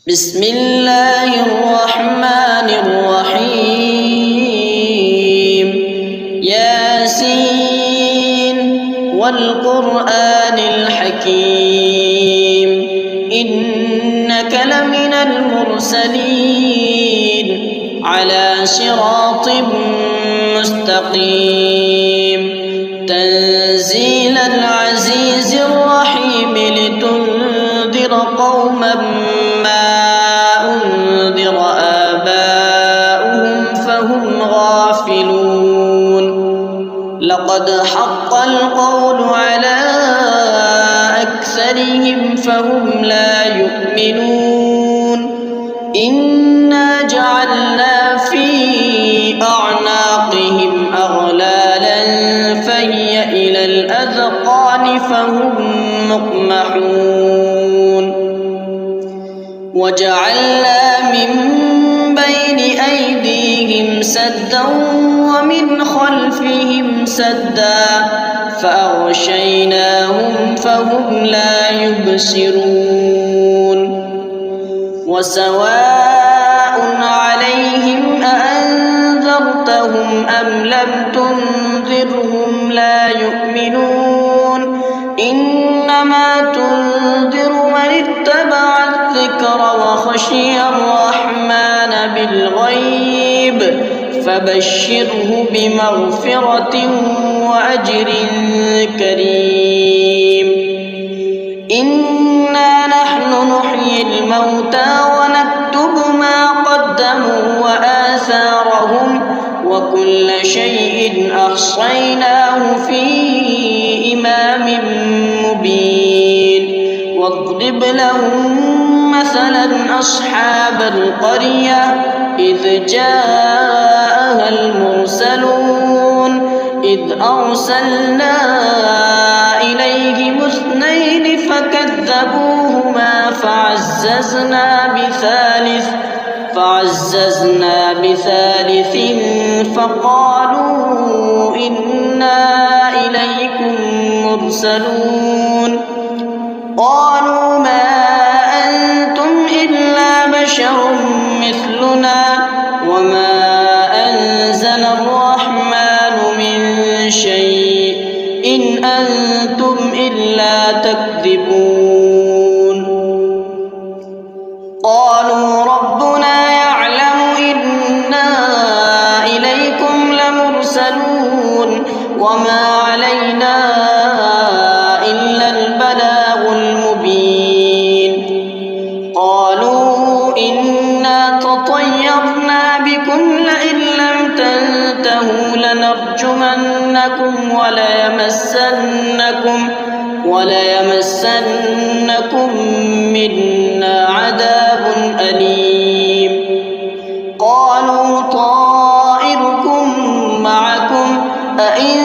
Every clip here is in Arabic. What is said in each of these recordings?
بسم الله الرحمن الرحيم ياسين والقرآن الحكيم إنك لمن المرسلين على صراط مستقيم تنزيل العزيز الرحيم لتنذر قوما ما أنذر آباؤهم فهم غافلون لقد حق القول على أكثرهم فهم لا يؤمنون إنا جعلنا في أعناقهم أغلالا فهي إلى الأذقان فهم مقمحون وجعلنا من بين أيديهم سدا ومن خلفهم سدا فأغشيناهم فهم لا يبصرون وسواء عليهم أأنذرتهم أم لم تنذرهم لا يؤمنون إنما تنذر من اتبع الذكر وخشي الرحمن بالغيب فبشره بمغفرة وأجر كريم إنا نحن نحيي الموتى ونكتب ما قدموا وآثارهم وكل شيء أحصيناه في إمام مبين واضرب لهم مثلا أصحاب القرية إذ جاءها المرسلون إذ أرسلنا إليهم اثنين فكذبوهما فعززنا بثالث فقالوا إنا إليكم مرسلون قالوا ما أنتم إلا بشر مثلنا وما أنزل الرحمن من شيء إن أنتم إلا تكذبون قالوا ربنا يعلم إنا إليكم لمرسلون وما علينا إلا البلاغ المبين قالوا إنا تطيرنا بكم لئن لم تنتهوا لنرجمنكم وليمسنكم منا عذاب أليم قالوا طائركم معكم أئن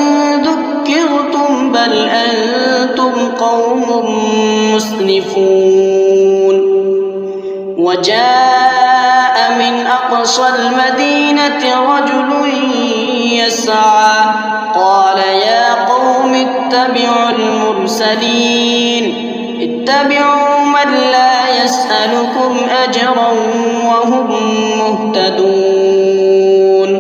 ذكرتم بل أنتم قوم مسرفون وجاء من أقصى المدينة رجل يسعى قال يا قوم اتبعوا من لا يسألكم أجرا وهم مهتدون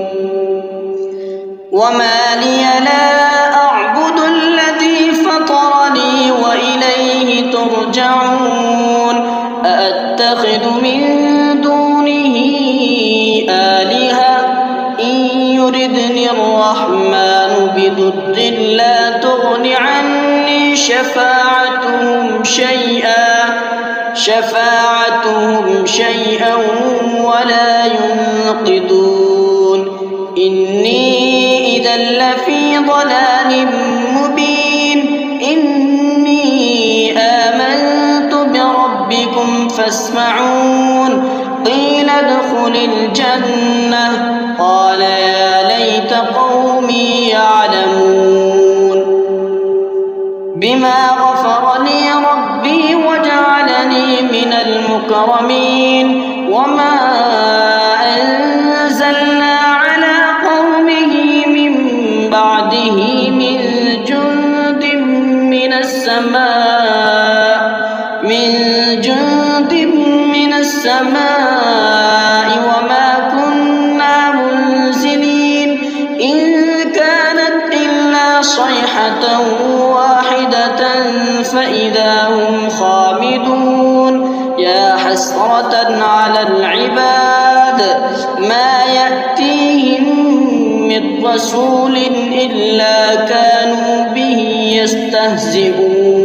وما لي لا أعبد الذي فطرني وإليه ترجعون أأتخذ من دونه آلهة إن يردني الرحمن بضر لا تغن عني شفاعتهم شيئا ولا ينقذون إني إذا لفي ضلال مبين إني آمنت بربكم فاسمعون قيل ادخل الجنة قال يا ليت قومي يعلمون بما غفر لي ربي وجعلني من المكرمين وما أنزلنا على قومه من بعده من جند من السماء السماء وما كنا منزلين إن كانت إلا صيحة واحدة فإذا هم خامدون يا حسرة على العباد ما يأتيهم من رسول إلا كانوا به يستهزئون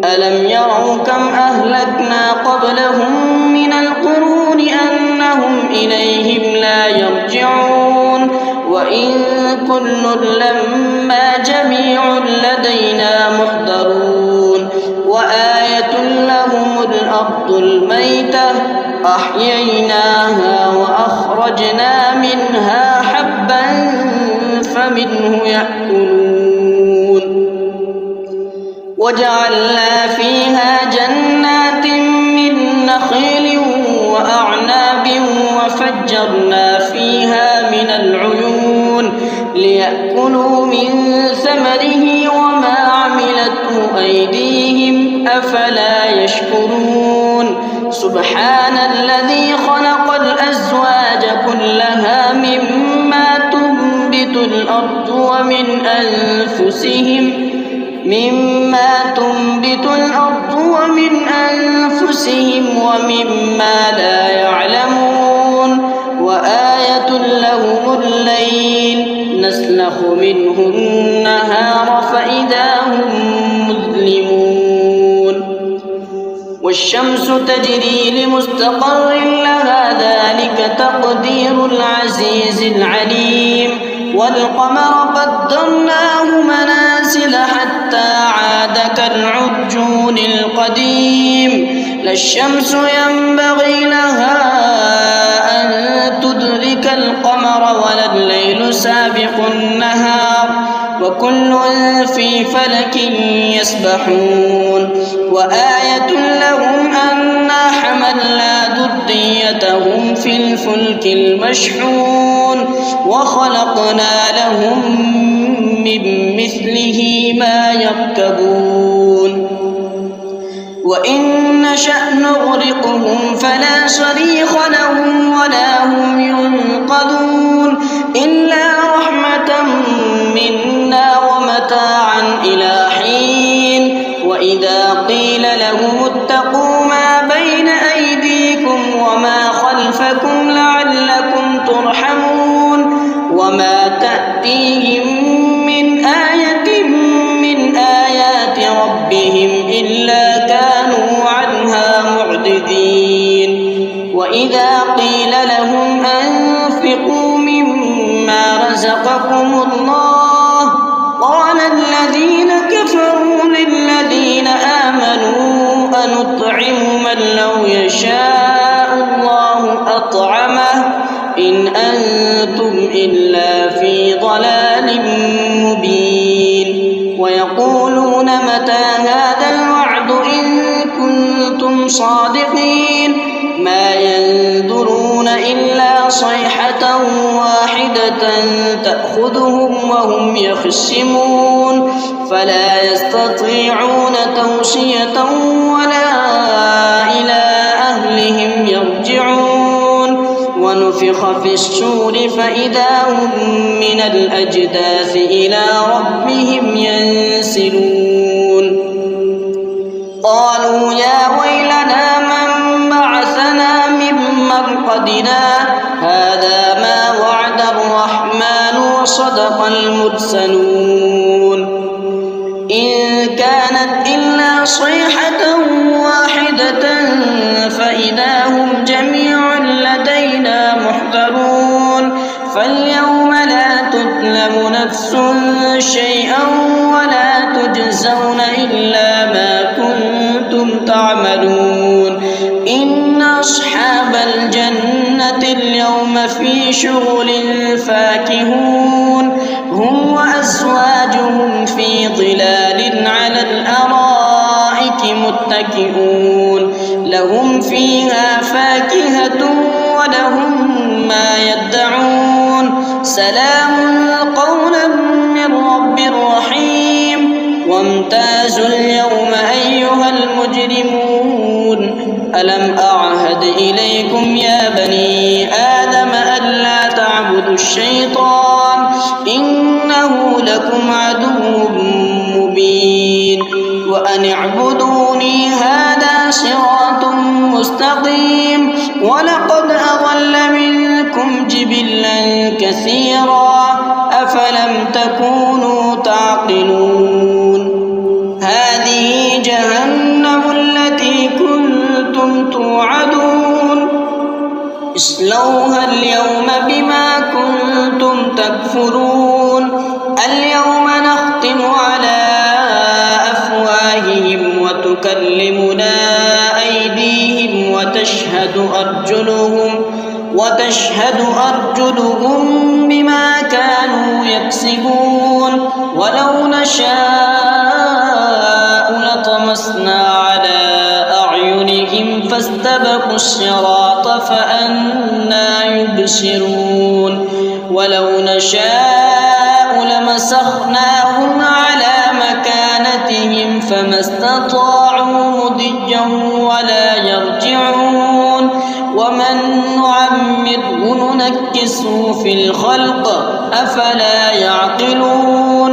ألم يروا كم أهلكنا قبلهم من القرون أنهم إليهم لا يرجعون وإن كل لما جميع لدينا محضرون وآية لهم الأرض الميتة أحييناها وأخرجنا منها حبا فمنه يأكلون وجعلنا فيها جنات من نخيل وأعناب وفجرنا فيها من العيون ليأكلوا من ثمره وما عملته أيديهم أفلا يشكرون سبحان الذي خلق الأزواج كلها مما تنبت الأرض ومن أنفسهم ومما لا يعلمون وآية لهم الليل نسلخ منه النهار فإذا هم مظلمون والشمس تجري لمستقر لها ذلك تقدير العزيز العليم والقمر قدرناه منازل حتى عاد كالعرجون القديم لا الشمس ينبغي لها أن تدرك القمر ولا الليل سابق النهار وكل في فلك يسبحون وآية لهم أنا حملنا ذريتهم في الفلك المشحون وخلقنا لهم من مثله ما يركبون وإن نشأ نغرقهم فلا صريخ لهم ولا هم ينقذون إلا رحمة منا ومتاعا إلى حين وإذا قيل لهم اتقوا ما بين أيديكم وما خلفكم لعلكم ترحمون وما تأتيهم من آية من آيات ربهم إلا كانوا عنها معرضين وإذا قيل لهم أنفقوا مما رزقكم الله قال الذين كفروا للذين آمنوا أنطعم من لو يشاء الله أطعمه إن أنتم إلا في ضلال مبين ويقولون متى هذا الوعد إن كنتم صادقين ما ينظرون إلا صيحة واحدة تأخذهم وهم يخصمون فلا يستطيعون توصية ولا إلى أهلهم يرجعون ونفخ في الصور فإذا هم من الأجداث إلى ربهم ينسلون قالوا يا ويلنا من بعثنا من مرقدنا هذا ما وعد الرحمن وصدق المرسلون إن كانت إلا صيحة واحدة فإذا هم جميع لدينا محضرون فاليوم لا تظلم نفس شيئا ولا تجزون إلا ما كنتم تعملون إن أصحاب الجنة اليوم في شغل فاكهون هم وأزواجهم في ظلال على الأرائك متكئون لهم فيها فاكهة ولهم ما يدعون سلام قولا من رب رحيم وامتازوا اليوم أيها المجرمون ألم أعهد إليكم يا بني آدم ألا تعبدوا الشيطان إنه لكم عدو مبين وأن اعبدوني هذا صراط مستقيم ولقد أضل منكم جبلا كثيرا أفلم تكونوا تعقلون هذه جهنم التي كنتم توعدون اصلوها اليوم بما كنتم تكفرون اليوم نختم على أفواههم وتكلمنا أيديهم وتشهد أرجلهم بما كانوا يكسبون ولو نشاء لطمسنا على أعينهم فاستبقوا الصراط فأنى يبصرون ولو نشاء لمسخناهم على مكانتهم فما استطاعوا مضيا ولا يرجعون ومن نعمره ننكسه في الخلق أفلا يعقلون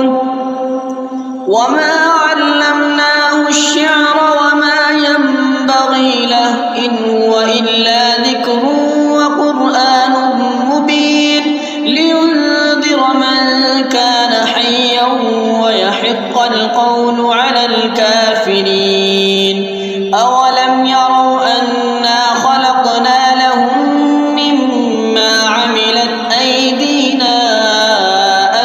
وما علمناه الشعر وما ينبغي له إن هو إلا ذكر وقرآن مبين لينذر من كان حيا ويحق القول على الكافرين أولم يروا أنا خلقنا لهم مما عملت أيدينا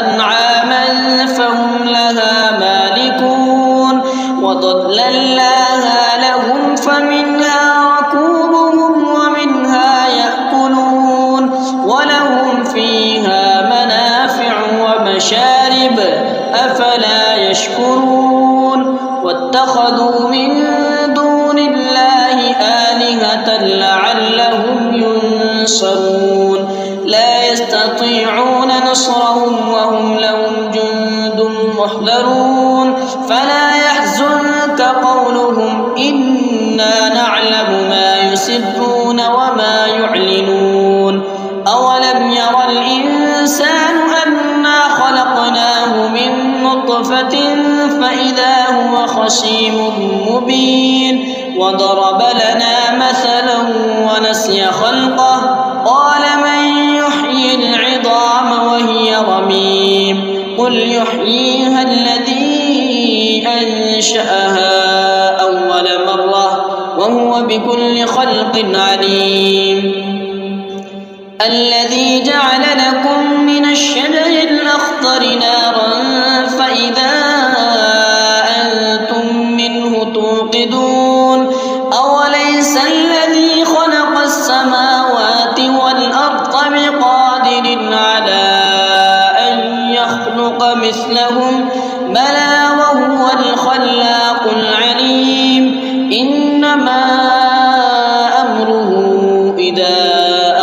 أنعاما فهم لها مالكون وضللناها لهم فمنها ركوبهم ومنها يأكلون ولهم فيها منافع ومشارب أفلا يشكرون واتخذوا من دون الله آلهة لعلهم ينصرون لا يستطيعون نصرهم وهم لهم جند محضرون فلا يحزنك قولهم إنا نعلم ما يسرون وما يعلنون أولم ير الإنسان أنا خلقناه من نطفة فإذا هو خصيم مبين وضرب لنا مثلا ونسي خلقه قال من يحيي العظام وهي رميم قل يحييها الذي أنشأها أول مرة وهو بكل خلق عليم الذي جعل لكم من الشجر الأخضر نارا فإذا أنتم منه توقدون أوليس الذي خلق السماوات والأرض بقادر على أن يخلق مثلهم بلى وهو الخلاق العليم إنما أمره إذا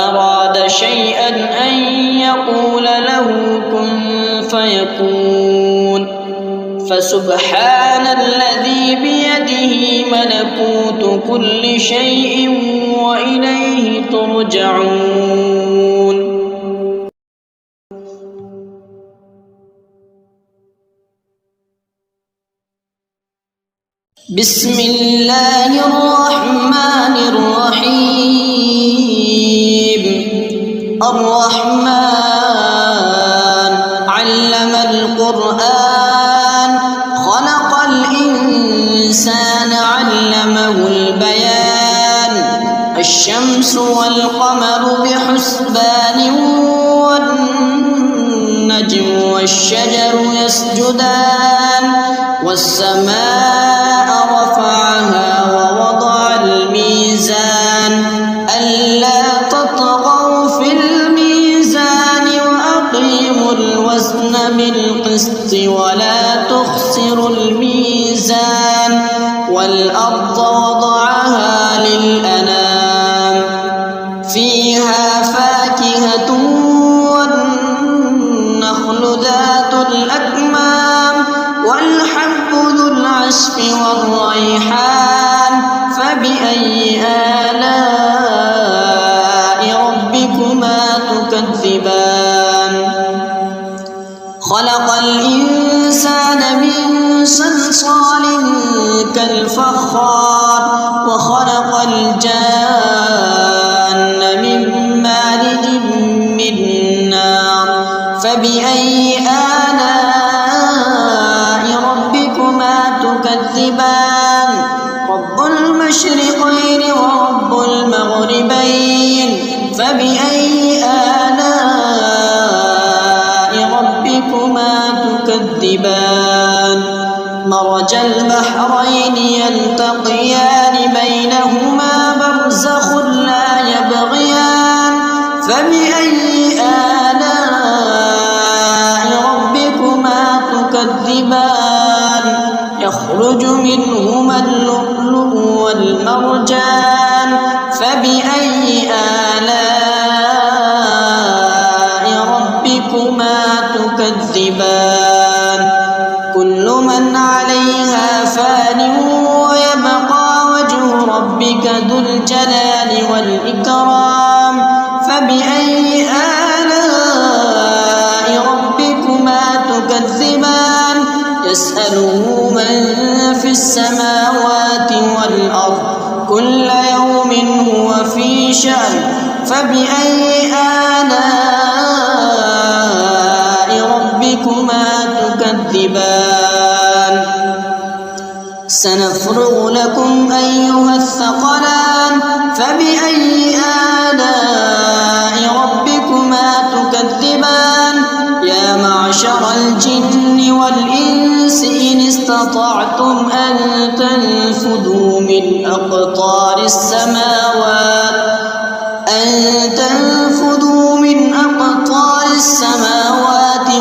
أراد شيئا أن يقول له كن فيكون فسبحان الذي بيده ملكوت كل شيء وإليه ترجعون بسم الله الرحمن الرحيم الرحمن علم القرآن خلق الإنسان علمه البيان الشمس والقمر بحسبان والنجم والشجر يسجدان والسماء رفعها ووضع الميزان ألا تطغوا في الميزان وأقيموا الوزن بالقسط ولا تخسروا الميزان والأرض وضعها للأنام فيها فاكهة والنخل ذات الأكمام والحب ذو العصف والريحان فبأي الجان من مارج من نار فبأي آلاء ربكما تكذبان رب المشرقين ورب المغربين فبأي آلاء ربكما تكذبان مرج البحرين يلتقيان بينهما برزخ لا يبغيان فبأي آلاء ربكما تكذبان يخرج منهما اللؤلؤ والمرجان فبأي آلاء ربكما تكذبان كل من عليها فان ويبقى وجه ربك ذو الجلال والإكرام فبأي آلاء ربكما تكذبان يسأله من في السماوات والأرض كل يوم هو في شأن فبأي آلاء ربكما تكذبان سنفرغ لكم أيها الثقلان فبأي آلاء ربكما تكذبان يا معشر الجن والإنس إن استطعتم أن تنفذوا من أقطار السماوات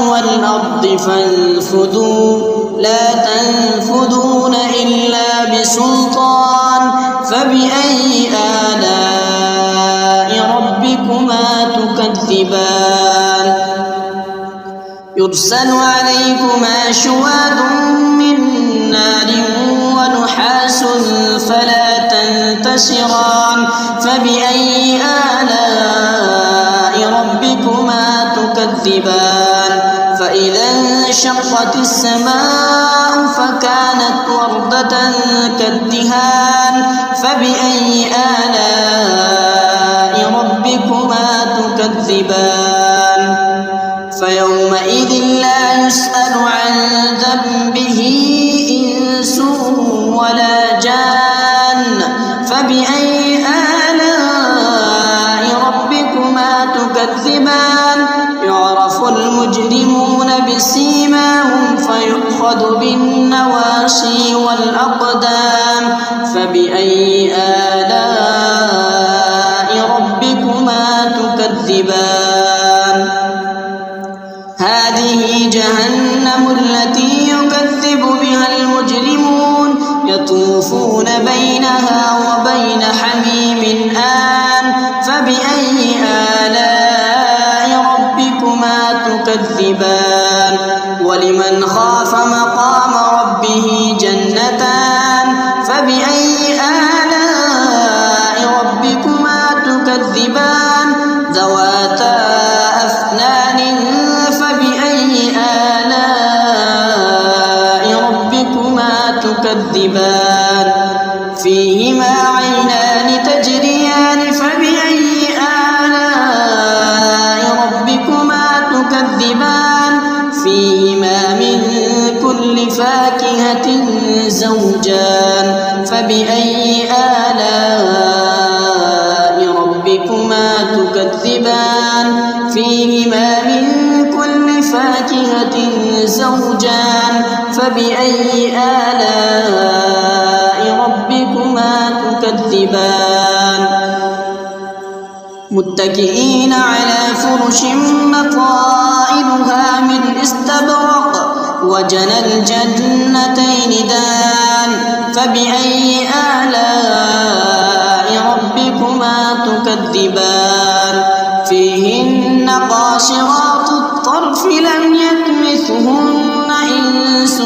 والأرض فانفذوا لا تنفذون إلا بسلطان فبأي آلاء ربكما تكذبان يرسل عليكما شواظ من نار ونحاس فلا تنتصران فبأي آلاء ربكما تكذبان فإذا انشقت السماء فكانت وردة كالدهان فبأي آلاء ربكما تكذبان فيومئذ لا يسأل عن ذنبه إنس ولا جان فبأي آلاء ربكما تكذبان يعرف المجرمون بسيماهم فيؤخذ بالنواصي والأقدام فبأي آلاء ربكما تكذبان هذه جهنم التي يكذب بها المجرمون يطوفون بينها وبين حميم آن فبأي آلاء ربكما تكذبان ولمن خاف مقام ربه جنتان فبأي آلاء ربكما تكذبان ذواتا أفنان فبأي آلاء ربكما تكذبان فيهما عينان تجريان فبأي آلاء ربكما تكذبان فيهما من كل فاكهة زوجان فبأي آلاء ربكما تكذبان فيهما من كل فاكهة زوجان فبأي آلاء ربكما تكذبان متكئين على فرش مطائلها من استبرق وجنى الجنتين دان فبأي آلاء ربكما تكذبان فيهن قاصرات الطرف لم يطمثهن إنس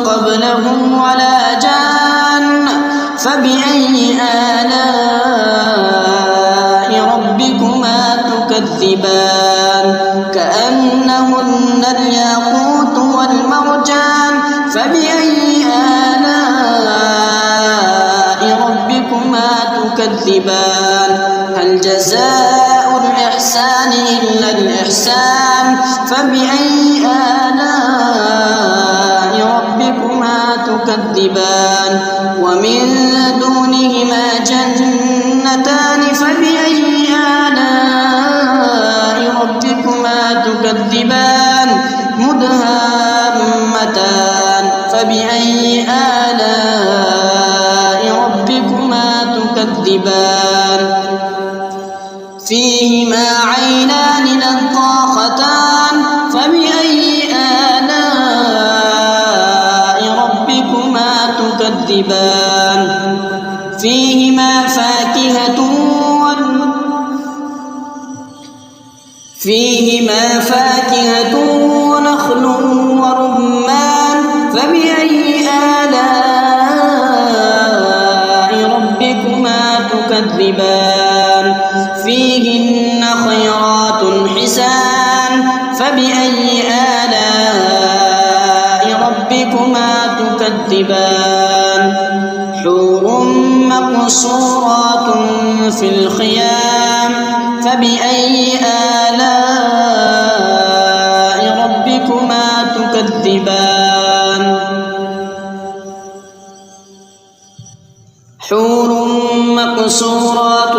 قبلهم ولا جان فبأي آلاء ربكما تكذبان كأنهن الياقوت والمرجان فبأي آلاء ربكما تكذبان تكذبان هل جزاء الإحسان إلا الإحسان فبأي آلاء ربكما تكذبان ومن دونهما جنتان فبأي آلاء ربكما تكذبان مدهامتان فبأي آلاء ربكما تكذبان فيهما عينان نضاختان فبأي آلاء ربكما تكذبان فيهما فاكهة ونخل ورمان فبأي آلاء ربكما تكذبان فيهن خيرات حسان فبأي آلاء ربكما تكذبان حور مقصورات في الخيام فبأي آلاء ربكما تكذبان حور مقصورات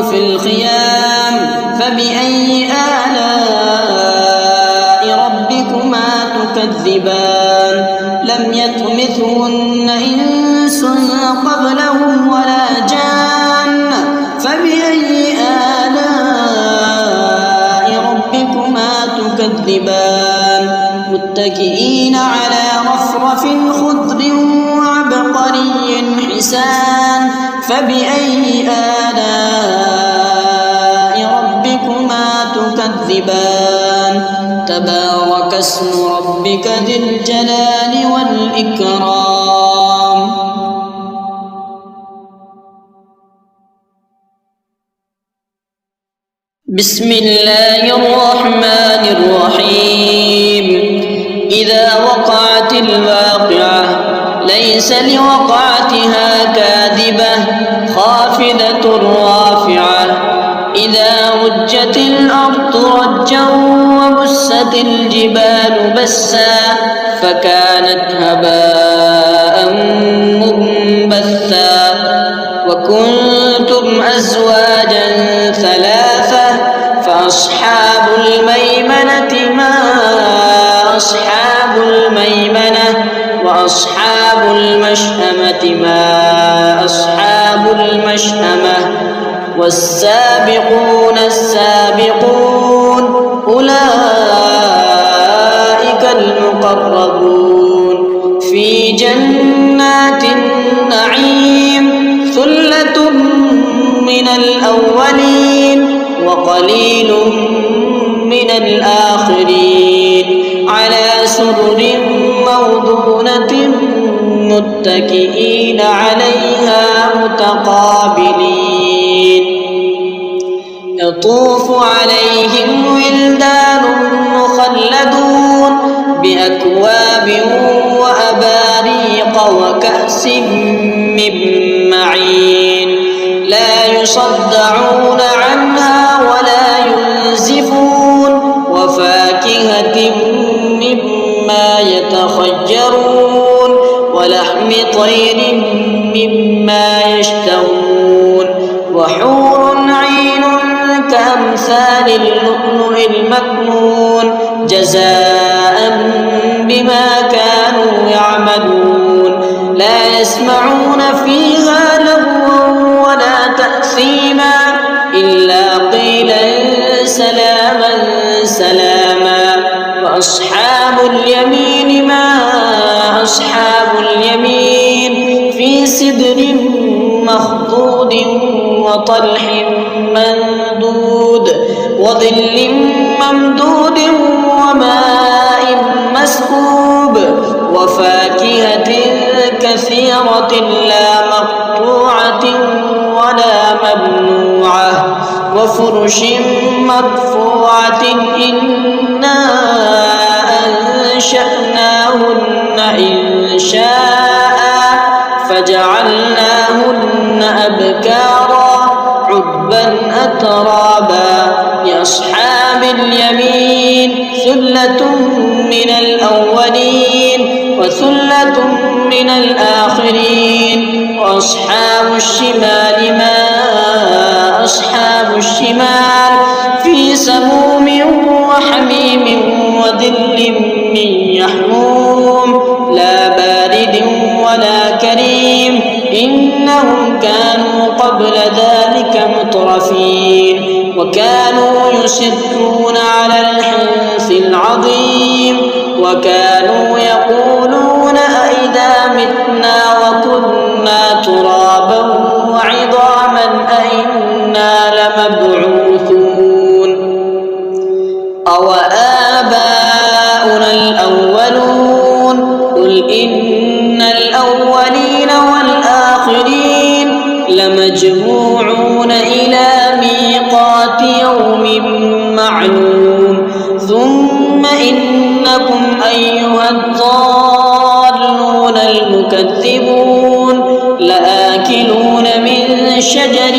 في الخيام فبأي آلاء ربكما تكذبان لم يطمثهن إنس قبلهم ولا جان فبأي آلاء ربكما تكذبان متكئين على رفرف خضر وعبقري حسان فبأي آلاء ربكما تكذبان تبارك اسم ربك ذي الجلال والإكرام بسم الله الرحمن الرحيم إذا وقعت الواقعة ليس لوقعتها كاذبة خافضة رافعة إذا رجت الأرض رجا وبست الجبال بسا فكانت هباء منبثا وكنتم أزواجا ثلاثة فأصحاب الميمنة ما أصحاب الميمنة وأصحاب المشأمة ما أصحاب المشأمة والسابقون السابقون أولئك المقربون في جنات النعيم ثلة من الأولين وقليل من الآخرين على سرر موضونة متكئين عليها متقابلين يطوف عليهم ولدان مخلدون بأكواب وأباريق وكأس من معين لا يصدعون عنها ولا ينزفون وفاكهة مما يتخيرون ولحم طير مما يشتهون وحور عين كأمثال اللؤلؤ المكنون جزاء بما كانوا يعملون لا يسمعون فيها لغوا ولا تأثيما إلا قيلا سلاما سلاما وأصحاب اليمين ما أصحاب اليمين في سدر مخضود وطلح مندود وظل ممدود وماء مسكوب وفاكهة كثيرة لا مقطوعة ولا ممنوعة وفرش مرفوعة إنا أنشأناهن إنشاء فجعلناهن أبكارا أترابا لأصحاب اليمين ثلة من الأولين وثلة من الآخرين وأصحاب الشمال ما أصحاب الشمال في سموم وحميم وظل من يحموم لا بارد ولا كريم إنهم كانوا قبل ذلك مترفين وكانوا يصرون على الحنث العظيم وكانوا يقولون أئذا متنا وكنا ترابا وعظاما أئنا لمبعوثون أوآباؤنا الأولون قل إن الأولين والآخرين لمجموعون إلى ميقات يوم معلوم ثم إنكم أيها الضالون المكذبون لآكلون من شجر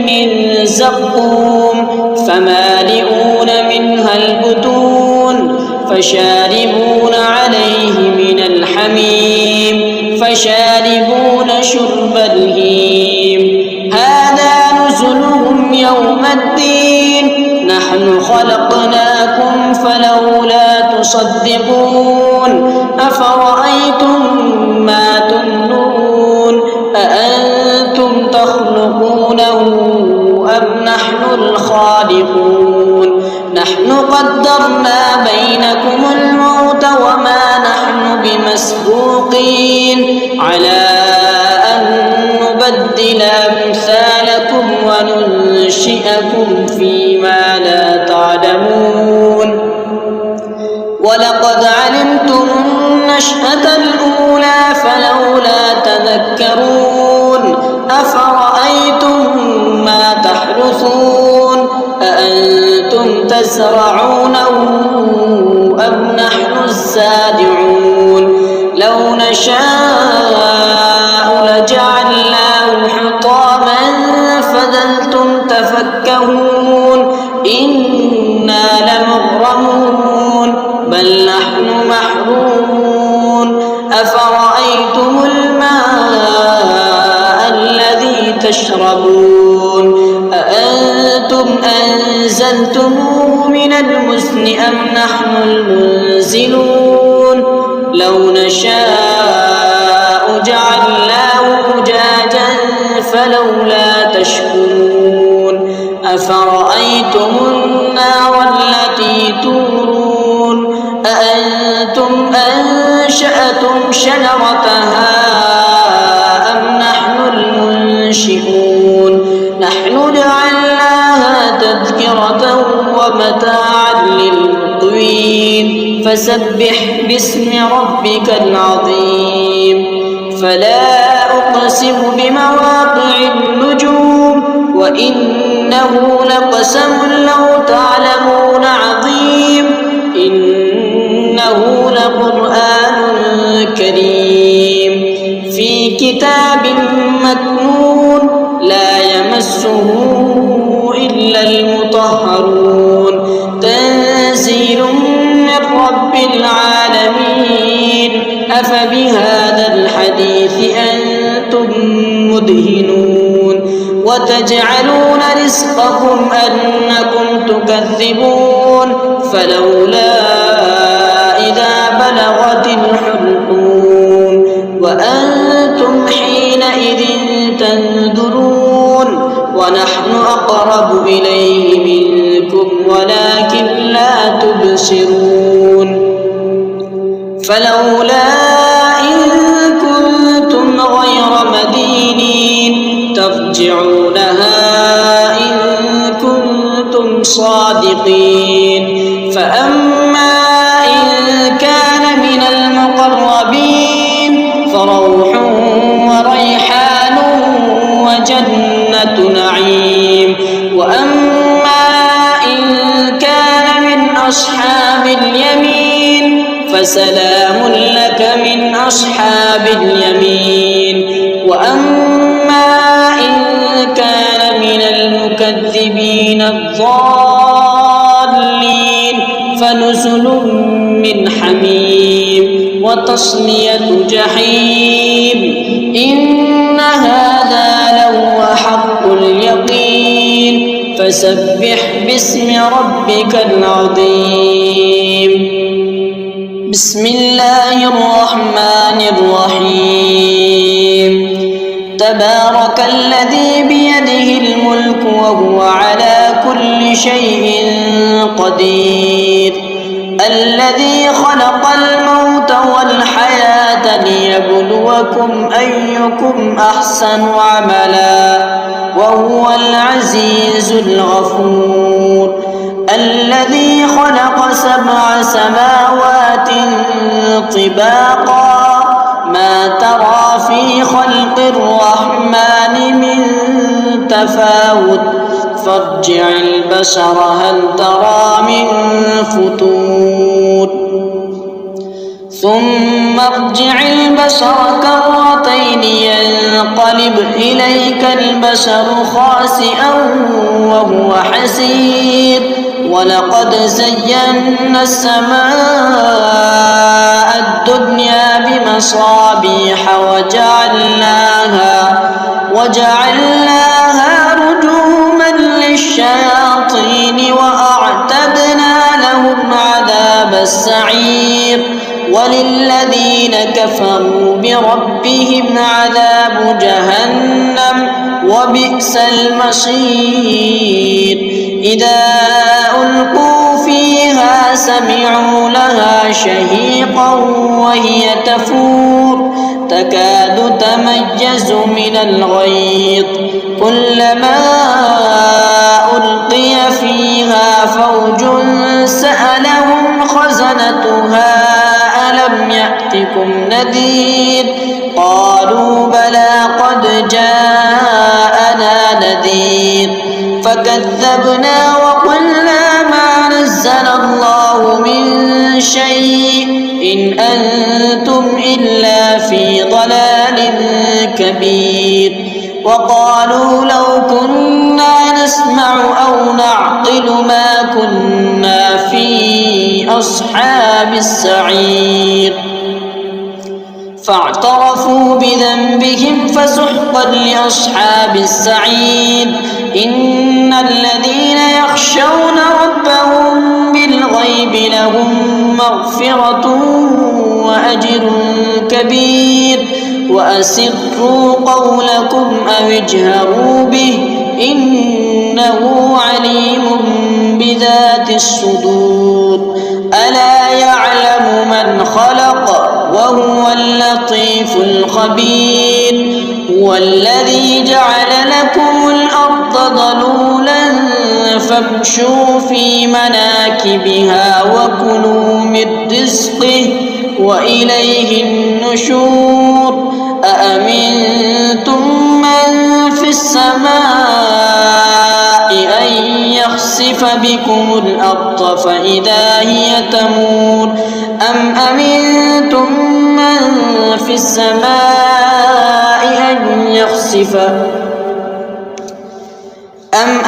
من زقوم فمالئون منها البطون فشاربون عليه من الحميم فشاربون شرب الهيم هذا نزلهم يوم الدين نحن خلقناكم فلولا تصدقون أفرأيتم ما تمنون أأنتم تخلقونه أم نحن الخالقون نحن قدرنا بينكم الموت وما نحن بمسبوقين على أن نبدل أمثالكم وننشئكم فيما لا تعلمون ولقد علمتم النشأة الأولى فلولا تذكرون أفرأيتم ما تحرثون أأنتم تزرعونه أم نحن الزارعون لو نشاء لجعلناه حطاما فظلتم تفكهون إنا لمغرمون بل نحن محرومون أفرأيتم الماء الذي تشربون أأنتم أنزلتموه من المزن أم نحن المنزلون لو نشاء جعلناه أجاجا فلولا تشكرون أفرأيتم النار التي تورون أأنتم أنشأتم شجرتها أم نحن المنشئون نحن جعلناها تذكرة ومتاعا للمقوين فسبح باسم ربك العظيم فلا أقسم بمواقع النجوم وإنه لقسم لو تعلمون عظيم إنه لقرآن كريم في كتاب مكنون لا يمسه إلا المطهرون تنزيل من رب العالمين أفبهذا الحديث أنتم مدهنون وتجعلون رزقكم أنكم تكذبون فلولا إذا بلغت الحلقوم وأنتم حينئذ تنظرون ونحن أقرب إليه منكم ولكن لا تبصرون فلولا إن كنتم غير مدينين ترجعونها إن كنتم صادقين فأما إن كان من المقربين فروح وريحان وجنة نعيم وأما إن كان من أصحاب اليمين فسلام لك من أصحاب اليمين وأما إن كان من المقربين المكذبين الضالين فنزل من حميم وتصلية جحيم إن هذا لهو حق اليقين فسبح باسم ربك العظيم بسم الله الرحمن الرحيم تبارك الذي بيده الملك وهو على كل شيء قدير الذي خلق الموت والحياة ليبلوكم أيكم أحسن عملا وهو العزيز الغفور الذي خلق 7 سماوات طباقا ما ترى في خلق الرحمن من تفاوت فارجع البصر هل ترى من فتور ثم ارجع البصر كرتين ينقلب إليك البصر خاسئا وهو حسير ولقد زينا السماء الدنيا بمصابيح وجعلناها رجوما للشياطين وأعتدنا لهم عذاب السعير وللذين كفروا بربهم عذاب جهنم وبئس المصير إذا ألقوا فيها سمعوا لها شهيقا وهي تفور تكاد تميز من الغيظ كلما ألقي فيها فوج سألهم خزنتها ألم يأتكم نذير قالوا بلى قد جاءنا نذير فكذبنا وقلنا ما نزل الله من شيء إن أنتم إلا في ضلال كبير وقالوا لو كنا نسمع أو نعقل ما كنا في أصحاب السعير فاعترفوا بذنبهم فسحقا لأصحاب السعير إن الذين يخشون ربهم بالغيب لهم مغفرة وأجر كبير وأسروا قولكم أو اجهروا به إنه عليم بذات الصدور ألا يعلم من خلق وهو اللطيف الخبير هو الذي جعل لكم الأرض ذلولا فامشوا في مناكبها وكلوا من رزقه وإليه النشور أأمنتم من في السماء أن يخسف بكم الأرض فإذا هي تمور أم أمنتم من في السماء أن يخسف أن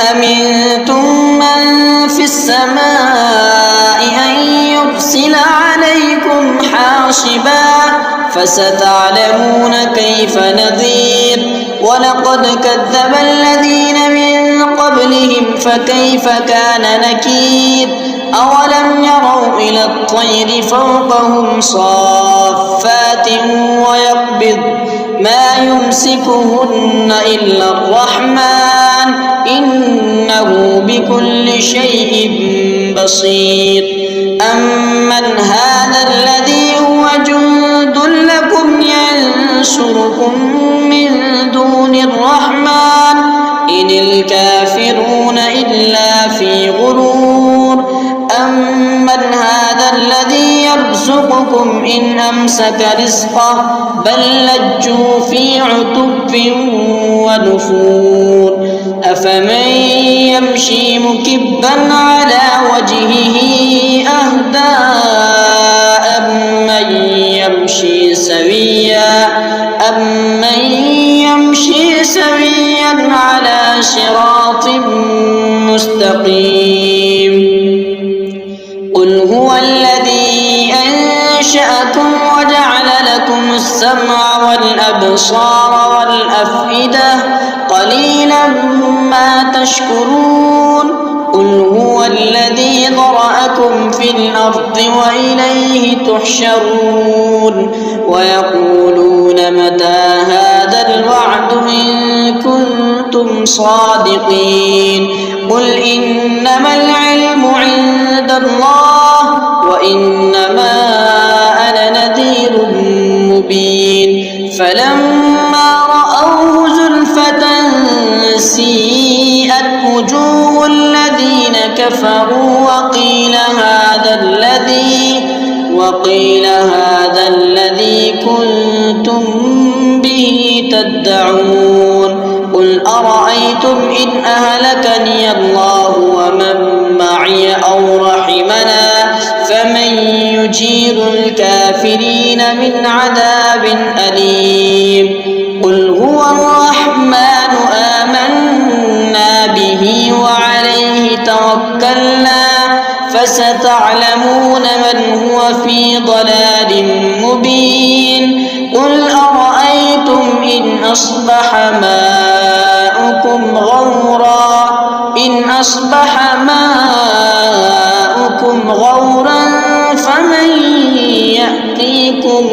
يرسل عليكم حاصبا فستعلمون كيف نذير ولقد كذب الذين من قبلهم فكيف كان نكير أولم يروا إلى الطير فوقهم صافات ويقبض ما يمسكهن إلا الرحمن إنه بكل شيء بصير أمن هذا الذي هو جند لكم ينصركم من دون الرحمن إن الكافرون إلا في غرور أمن هذا الذي يرزقكم إن أمسك رزقه بل لجوا في عتب ونفور أفمن يمشي مكبا على وجهه أهدى أمن يمشي سويا على صراط الأبصار والأفئدة قليلا ما تشكرون قل هو الذي ذرأكم في الأرض وإليه تحشرون ويقولون متى هذا الوعد إن كنتم صادقين قل إنما العلم عند الله وإنما أنا نذير مبين فلما رأوه زلفة سيئت وجوه الذين كفروا وقيل هذا الذي كنتم به تدعون قل أرأيتم إن أهلكني الله ومن معي أو رحمنا فمن يجير الكافرين من عذاب أليم قل هو الرحمن آمنا به وعليه توكلنا فستعلمون من هو في ضلال مبين قل أرأيتم إن أصبح ماؤكم غورا فمن يأتيكم